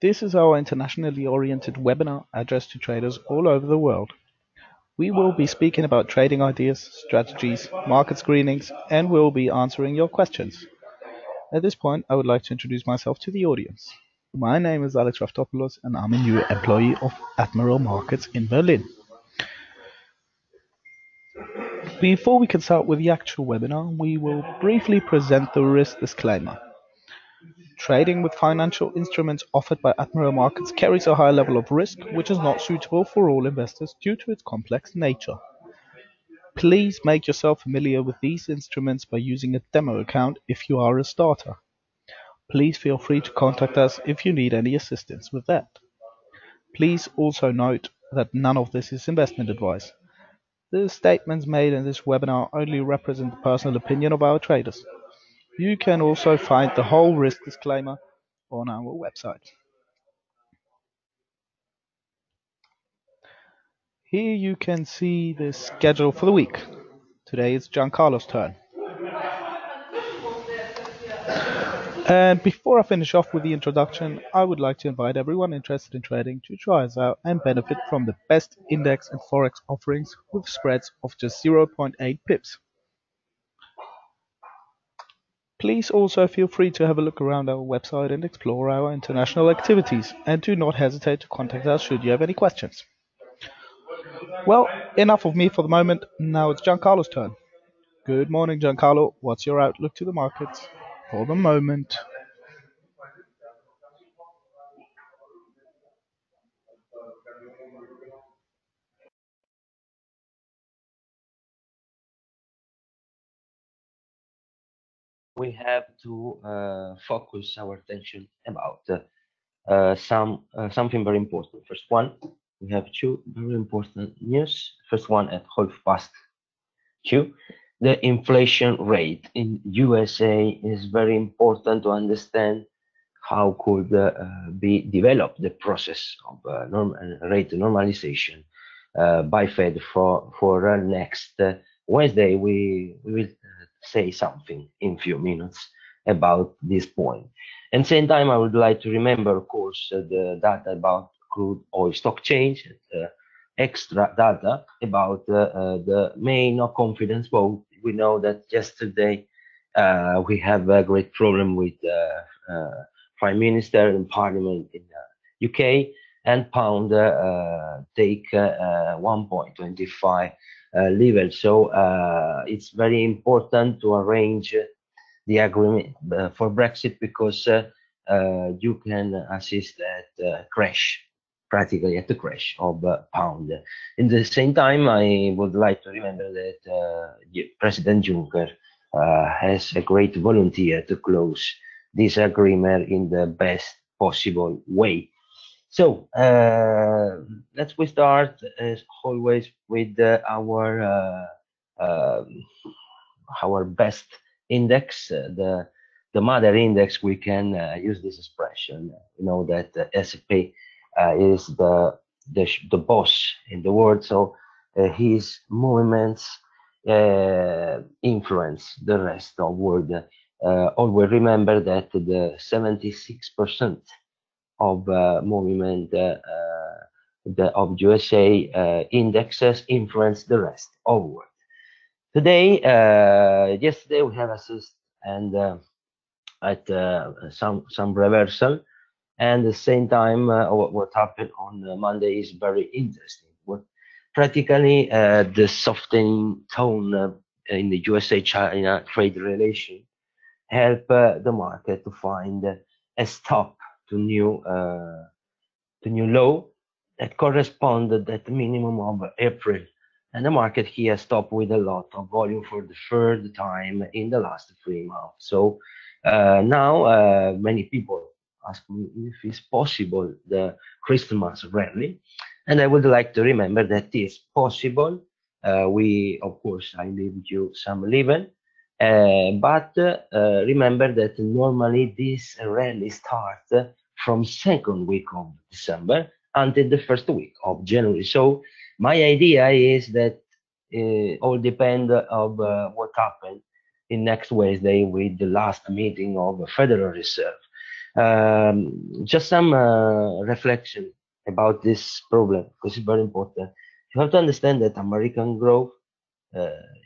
This is our internationally oriented webinar addressed to traders all over the world. We will be speaking about trading ideas, strategies, market screenings, and we'll be answering your questions. At this point, I would like to introduce myself to the audience. My name is Alex Raftopoulos, and I'm a new employee of Admiral Markets in Berlin. Before we can start with the actual webinar, we will briefly present the risk disclaimer. Trading with financial instruments offered by Admiral Markets carries a high level of risk, which is not suitable for all investors due to its complex nature. Please make yourself familiar with these instruments by using a demo account if you are a starter. Please feel free to contact us if you need any assistance with that. Please also note that none of this is investment advice. The statements made in this webinar only represent the personal opinion of our traders. You can also find the whole risk disclaimer on our website. Here you can see the schedule for the week. Today is Giancarlo's turn. And before I finish off with the introduction, I would like to invite everyone interested in trading to try us out and benefit from the best index and forex offerings with spreads of just 0.8 pips. Please also feel free to have a look around our website and explore our international activities, and do not hesitate to contact us should you have any questions. Well, enough of me for the moment. Now it's Giancarlo's turn. Good morning, Giancarlo. What's your outlook to the markets for the moment? We have to focus our attention about something very important. First one, we have two very important news. First one at 2:30. The inflation rate in USA is very important to understand how could be developed the process of rate normalization by Fed for next Wednesday. We will say something in few minutes about this point. And same time, I would like to remember, of course, the data about crude oil stock change, extra data about the main no confidence vote. We know that yesterday we have a great problem with Prime Minister and Parliament in UK, and pound take 1.25 level. So it's very important to arrange the agreement for Brexit, because you can assist at crash, practically at the crash of pound. In the same time, I would like to remember that President Juncker has a great volunteer to close this agreement in the best possible way. So let's we start as always with our best index, the mother index. We can use this expression. You know that the S&P is the boss in the world, so his movements influence the rest of the world. Always remember that the 76% of movement of USA indexes influence the rest of the world. Today, yesterday we have assist and at some reversal, and at the same time what happened on Monday is very interesting. What practically the softening tone in the USA-China trade relation help the market to find a stop to new low that corresponded at the minimum of April, and the market here stopped with a lot of volume for the third time in the last 3 months. So now many people ask me if it's possible the Christmas rally, and I would like to remember that it's possible. We, of course, I leave you some leaving, but remember that normally this rally starts from second week of December until the first week of January. So my idea is that all depend of what happened in next Wednesday with the last meeting of the Federal Reserve. Just some reflection about this problem, because it's very important. You have to understand that American growth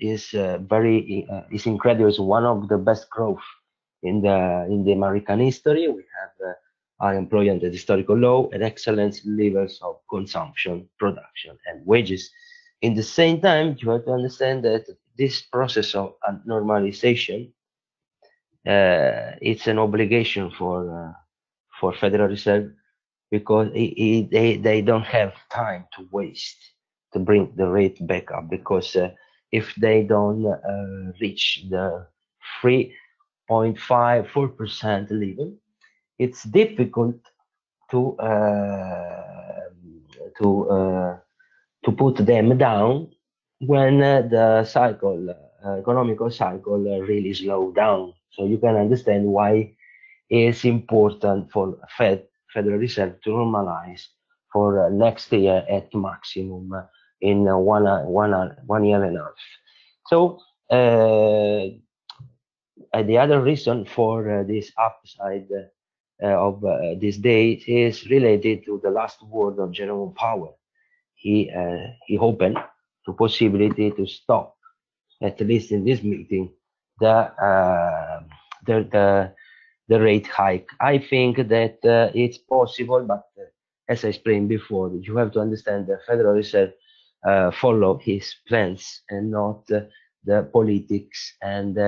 is is incredible. It's one of the best growth in the American history. We have unemployment at historical low and excellent levels of consumption, production, and wages. In the same time, you have to understand that this process of normalization, it's an obligation for Federal Reserve, because they don't have time to waste to bring the rate back up, because if they don't reach the 3.54% level, it's difficult to uh, to uh, to put them down when the economical cycle really slow down. So you can understand why it's important for Federal Reserve to normalize for next year at maximum in 1 year and a half. So the other reason for this upside of this day is related to the last word of Jerome Powell. He opened the possibility to stop, at least in this meeting, the the the, the rate hike. I think that it's possible, but as I explained before, you have to understand the Federal Reserve follow his plans and not the politics and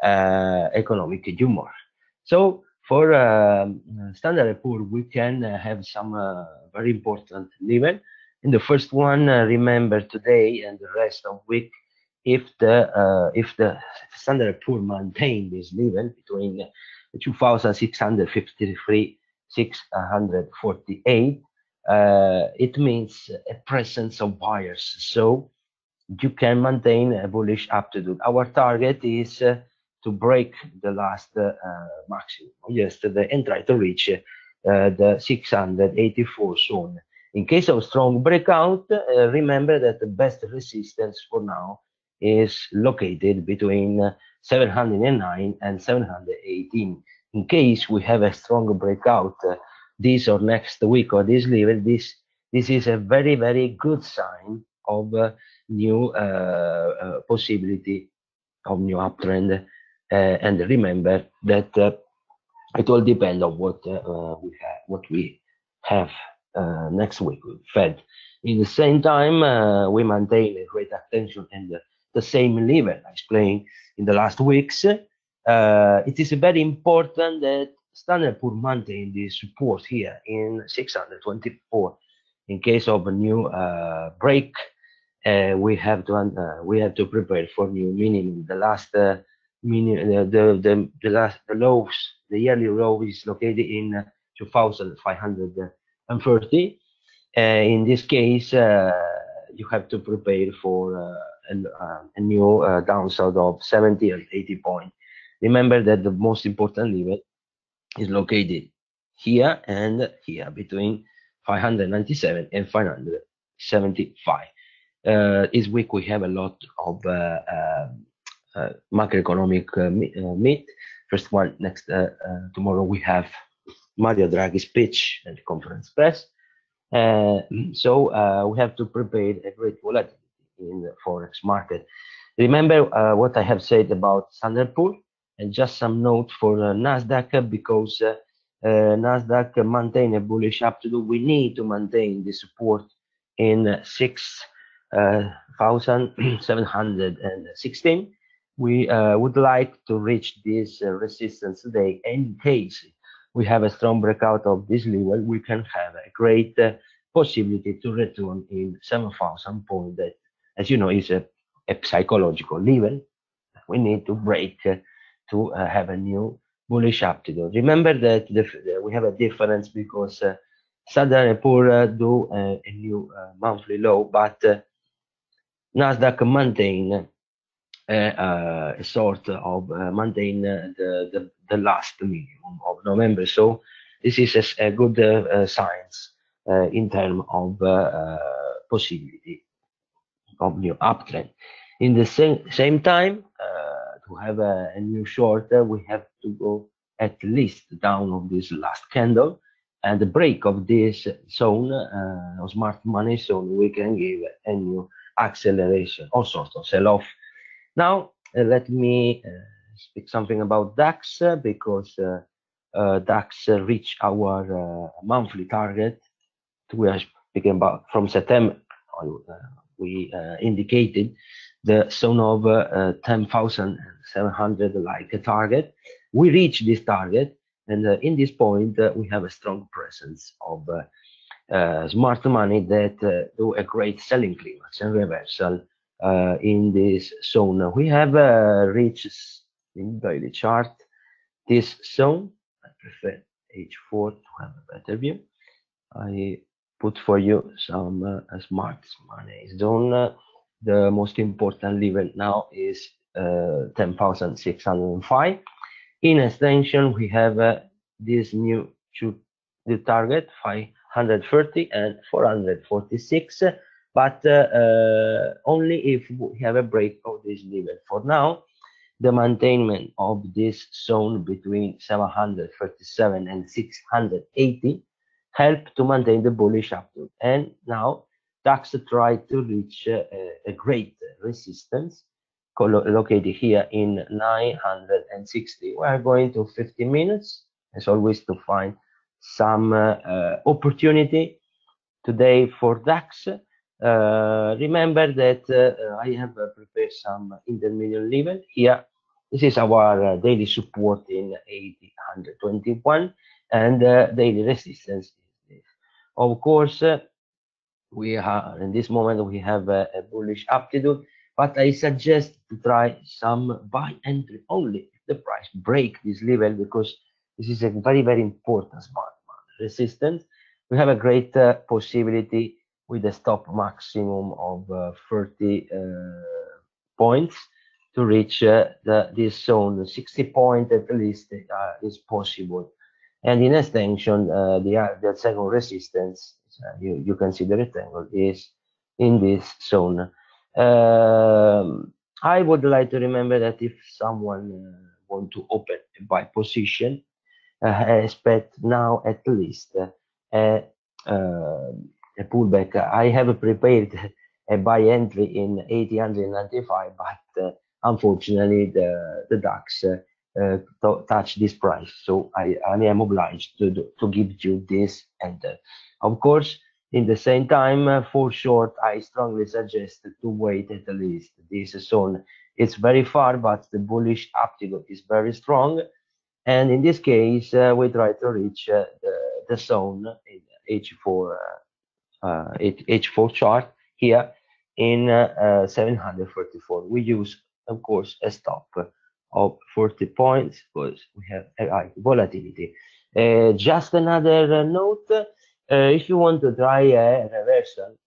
economic humor. So for Standard & Poor, we can have some very important level. In the first one, remember today and the rest of week, if the Standard & Poor maintain this level between 2,653, 648, it means a presence of buyers. So you can maintain a bullish aptitude. Our target is to break the last maximum yesterday and try to reach the 684 zone. In case of strong breakout, remember that the best resistance for now is located between 709 and 718. In case we have a strong breakout this or next week or this level, this is a very good sign of new possibility of new uptrend. And remember that it all depends on what we have next week with Fed. In the same time, we maintain a great attention and the same level I explained in the last weeks. It is very important that Standard & Poor maintain the support here in 624. In case of a new break, we have to prepare for new minimum. The last the lows, the yearly low is located in 2,530. In this case, you have to prepare for a new downside of 70 or 80 points. Remember that the most important level is located here and here between 597 and 575. This week we have a lot of macroeconomic meet. First one next tomorrow we have Mario Draghi speech and conference press. So we have to prepare a great volatility in the forex market. Remember what I have said about Standard & Poor, and just some note for Nasdaq, because Nasdaq maintain a bullish aptitude. We need to maintain the support in 6,716. We would like to reach this resistance today. In case we have a strong breakout of this level, we can have a great possibility to return in 7,000 points. That, as you know, is a psychological level. We need to break to have a new bullish aptitude. Remember that we have a difference, because Standard & Poor do a new monthly low, but Nasdaq maintain a sort of maintain the last minimum of November. So this is a good signs in terms of possibility of new uptrend. In the same time, to have a new short, we have to go at least down of this last candle, and the break of this zone, smart money zone, we can give a new acceleration, all sorts of sell-off. Now let me speak something about DAX, because DAX reached our monthly target. We are speaking about from September. We indicated the zone of 10,700 like a target. We reached this target, and in this point we have a strong presence of smart money that do a great selling climax and reversal in this zone. We have reached in daily chart this zone. I prefer H4 to have a better view. I put for you some smart money zone. The most important level now is 10,605. In extension, we have this new the target 530 and 446, but only if we have a break of this level. For now, the maintenance of this zone between 737 and 680 help to maintain the bullish uptrend. And now DAX tried to reach a great resistance located here in 960. We are going to 50 minutes, as always, to find some opportunity today for DAX. Remember that I have prepared some intermediate level here. This is our daily support in 821, and daily resistance is this. Of course, we are in this moment we have a bullish aptitude, but I suggest to try some buy entry only if the price break this level, because this is a very important smart resistance. We have a great possibility with a stop maximum of 30 points to reach this zone. 60 points at least is possible. And in extension, the second resistance, you can see the rectangle, is in this zone. I would like to remember that if someone want to open a buy position, I expect now at least a pullback. I have prepared a buy entry in 895, but unfortunately the DAX touch this price, so I am obliged to give you this enter. Of course, in the same time, for short, I strongly suggest to wait at least this zone. It's very far, but the bullish aptitude is very strong, and in this case, we try to reach the zone in H4 chart here in 734. We use, of course, a stop of 40 points because we have a high volatility. Just another note, if you want to try a reversal,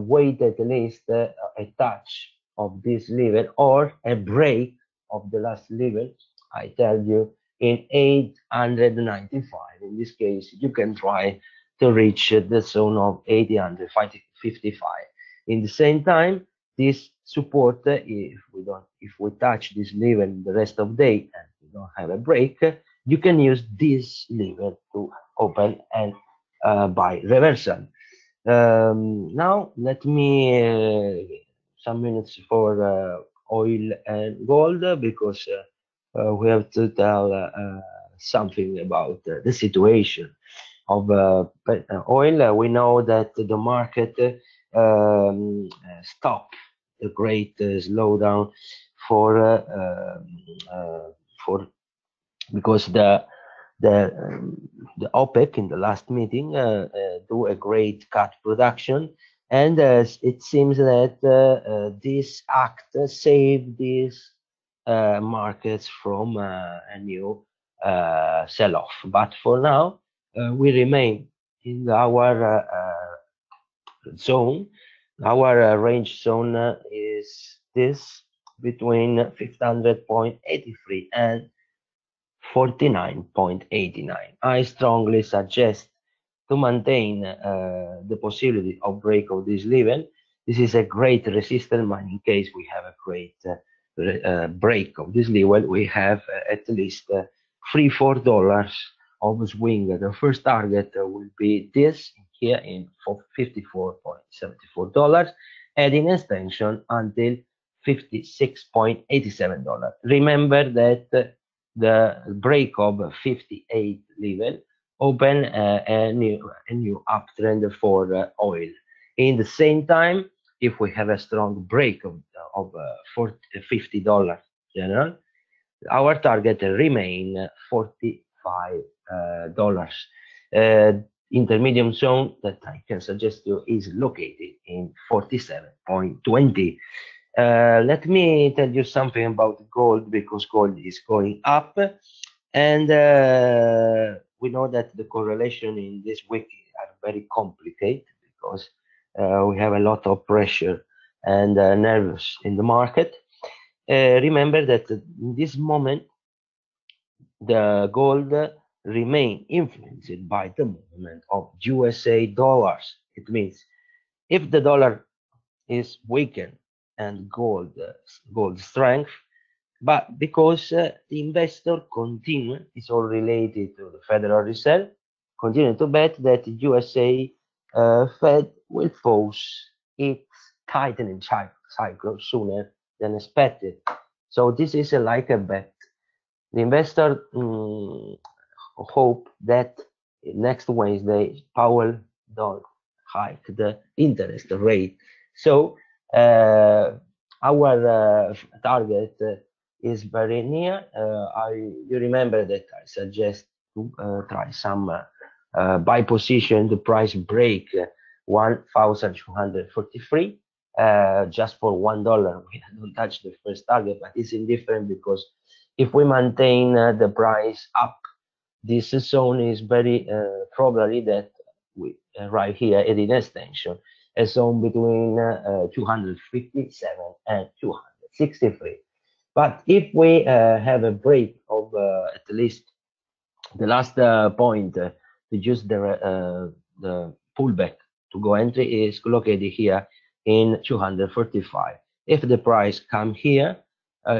wait at least a touch of this level or a break of the last level. I tell you, in 895. In this case, you can try to reach the zone of 855. In the same time, this support, if we touch this level the rest of the day and we don't have a break, you can use this level to open and buy reversal. Now let me some minutes for oil and gold, because we have to tell something about the situation of oil. We know that the market stopped the great slowdown for because the OPEC in the last meeting do a great cut production, and it seems that this act saved these markets from a new sell-off. But for now, we remain in our zone. Our range zone is this between 500.83 and 49.89. I strongly suggest to maintain the possibility of break of this level. This is a great resistance, but in case we have a great break of this level, we have at least $3-4 of swing. The first target will be this here in $54.74, and in extension until $56.87. Remember that the break of 58 level open a new uptrend for oil. In the same time, if we have a strong break of $50 general, our target remain $45. Intermediate zone that I can suggest you is located in 47.20. Let me tell you something about gold, because gold is going up, and we know that the correlation in this week are very complicated, because we have a lot of pressure and nerves in the market. Remember that in this moment the gold remain influenced by the movement of USA dollars. It means if the dollar is weakened and gold strength, but because the investor continue, it's all related to the Federal Reserve, continue to bet that USA Fed will pause its tightening cycle sooner than expected. So this is like a bet. The investor hope that next Wednesday Powell don't hike the interest rate. So our target is very near. You remember that I suggest to try some buy position. The price break 1,243 just for $1. We don't touch the first target, but it's indifferent, because if we maintain the price up, this zone is very probably that we right here at an extension, a zone between 257 and 263. But if we have a break of at least the last point to use the pullback to go entry is located here in 245. If the price come here,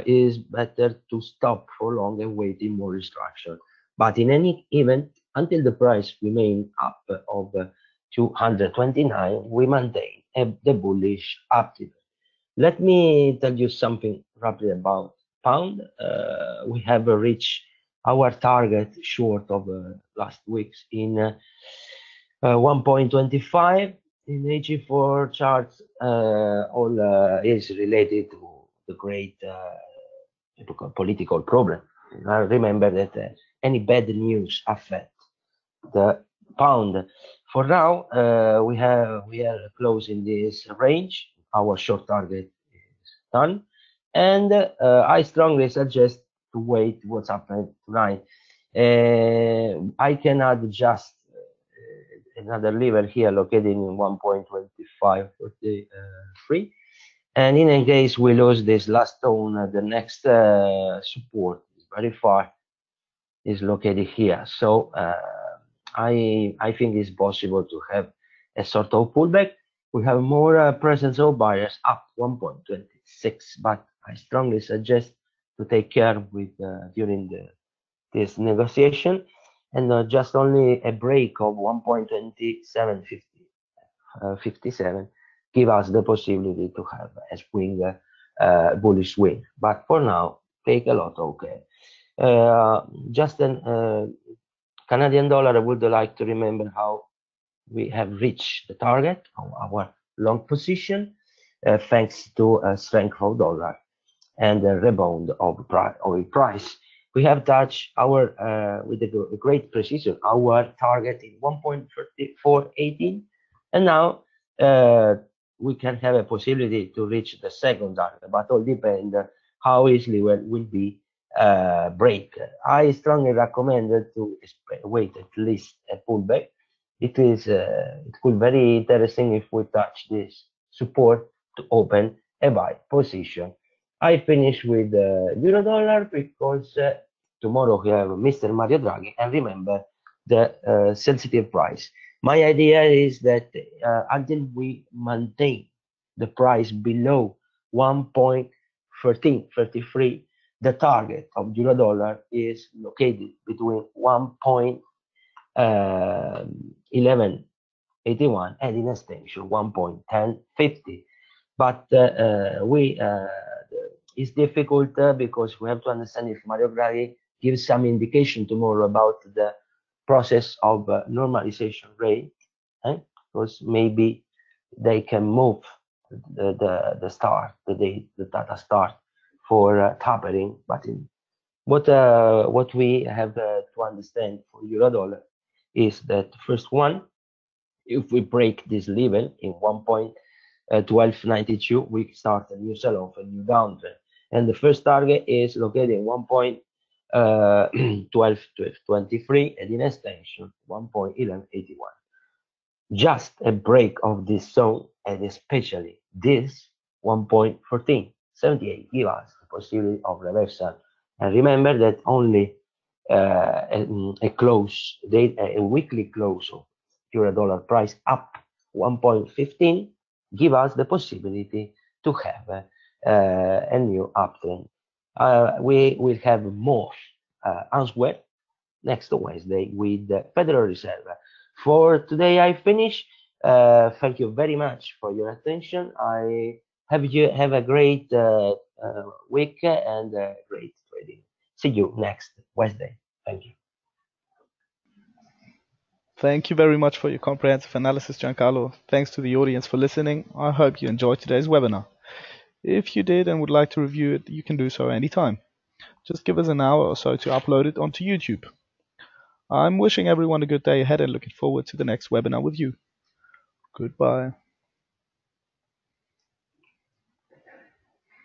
is better to stop for long and waiting more instruction. But in any event, until the price remain up of 229, we maintain the bullish active. Let me tell you something rapidly about pound. We have reached our target short of last week's in 1.25 in AG4 charts. All is related to the great political problem. Remember that any bad news affect the pound. For now, we are close in this range. Our short target is done, and I strongly suggest to wait what's happening tonight. I can add just another level here located in 1.2543, and in a case we lose this last zone, the next support is very far, is located here. So I think it's possible to have a sort of pullback. We have more presence of buyers up 1.26, but I strongly suggest to take care with during this negotiation, and just only a break of 1.2757 give us the possibility to have a swing, bullish swing. But for now, take a lot of care. Just an Canadian dollar, I would like to remember how we have reached the target of our long position, thanks to a strength of dollar and a rebound of oil price. We have touched our with a great precision our target in 1.3418, and now we can have a possibility to reach the second target, but all depends how easily will be break. I strongly recommend to wait at least a pullback. It is it could very interesting if we touch this support to open a buy position. I finish with euro dollar because tomorrow we have Mr. Mario Draghi, and remember the sensitive price. My idea is that until we maintain the price below 1.1333, the target of euro dollar is located between 1.1181 and in extension 1.1050. But it's difficult because we have to understand if Mario Draghi gives some indication tomorrow about the process of normalization rate, because maybe they can move the data start for tapering. But what we have to understand for euro dollar is that first one, if we break this level in 1.1292, we start a new sell-off, a new downtrend, and the first target is located in 1.1223 and in extension 1.1181. Just a break of this zone, and especially this 1.1478 give us the possibility of reversal. And remember that only a weekly close of euro dollar price up 1.15 give us the possibility to have a new uptrend. We will have more answer next Wednesday with the Federal Reserve. For today, I finish. Thank you very much for your attention. I have you have a great week and great trading. See you next Wednesday. Thank you. Thank you very much for your comprehensive analysis, Giancarlo. Thanks to the audience for listening. I hope you enjoyed today's webinar. If you did and would like to review it, you can do so anytime. Just give us an hour or so to upload it onto YouTube. I'm wishing everyone a good day ahead and looking forward to the next webinar with you. Goodbye.